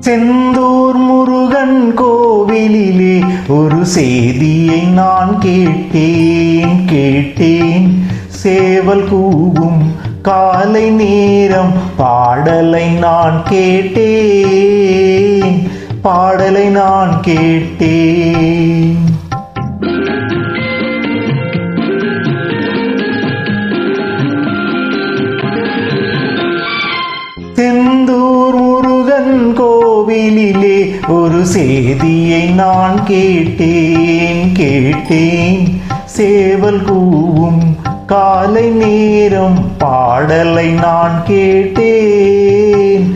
செந்தூர் முருகன் கோவிலிலே ஒரு செய்தியை நான் கேட்டேன். சேவல் கூவும் காலை நேரம் பாடலை நான் கேட்டேன். செந்தூர் முருகன் கோவிலிலே ஒரு செய்தியை நான் கேட்டேன். சேவல் கூவும் காலை நேரம் பாடலை நான் கேட்டேன்.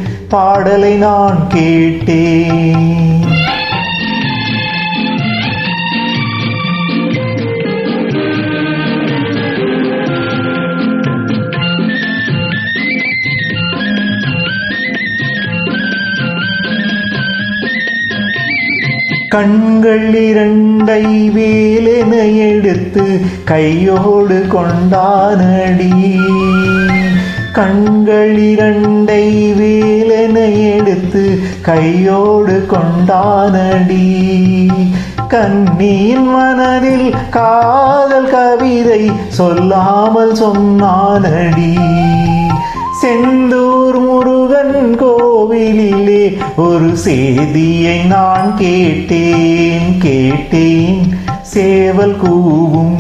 கண்கள் இரண்டை வேலென எடுத்து கையோடு கொண்டானடி. கண்கள் இரண்டை வேலென எடுத்து கையோடு கொண்டானடி. கண்ணியின் மனதில் காதல் கவிதை சொல்லாமல் சொன்னானடி. செந்தூர் முருகன் கோவிலிலே ஒரு செய்தியை நான் கேட்டேன். சேவல் கூவும்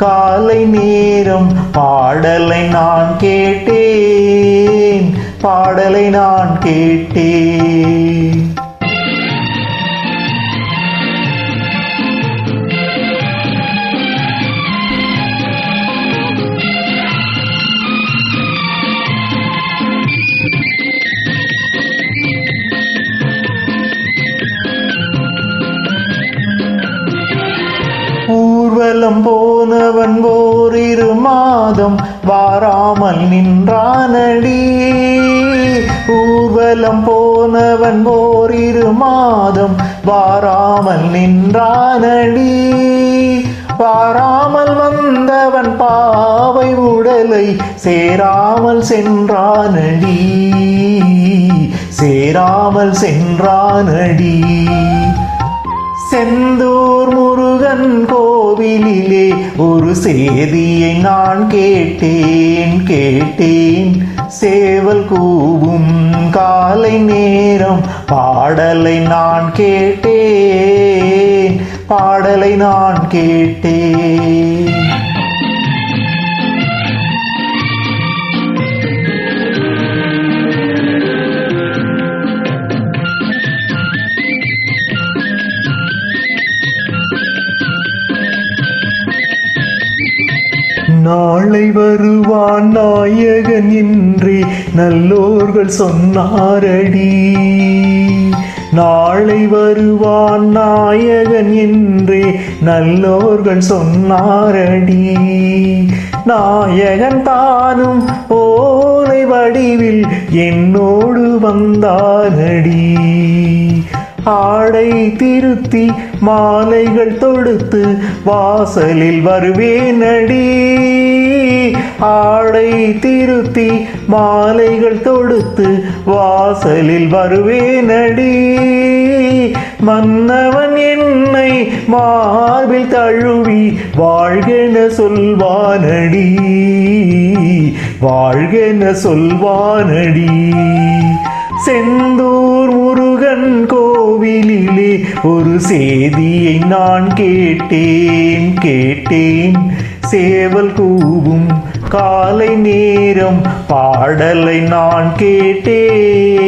காலை நேரம் பாடலை நான் கேட்டேன். ஊர்வலம் போனவன் ஓரிரு மாதம் வாராமல் நின்றானடி. ஊர்வலம் போனவன் ஓரிரு மாதம் வாராமல் நின்றானடி. வாராமல் வந்தவன் பாவை உடலை சேராமல் சென்றானடி. செந்தூர் முருகன் கோவிலிலே ஒரு செய்தியை நான் கேட்டேன். சேவல் கூவும் காலை நேரம் பாடலை நான் கேட்டேன். நாளை வருவான் நாயகன் என்றே நல்லோர்கள் சொன்னாரடி. நாளை வருவான் நாயகன் என்றே நல்லோர்கள் சொன்னாரடி. நாயகன் தானும் ஓலை வடிவில் என்னோடு வந்தானடி. ஆடை திருத்தி மாலைகள் தொடுத்து வாசலில் வருவேனடி. ஆடை திருத்தி மாலைகள் தொடுத்து வாசலில் வருவேனடி. மன்னவன் என்னை மார்பில் தழுவி வாழ்கென சொல்வானடி. செந்தூர் முருகன் கோவிலிலே ஒரு செய்தியை நான் கேட்டேன். சேவல் கூவும் காலை நேரம் பாடலை நான் கேட்டேன்.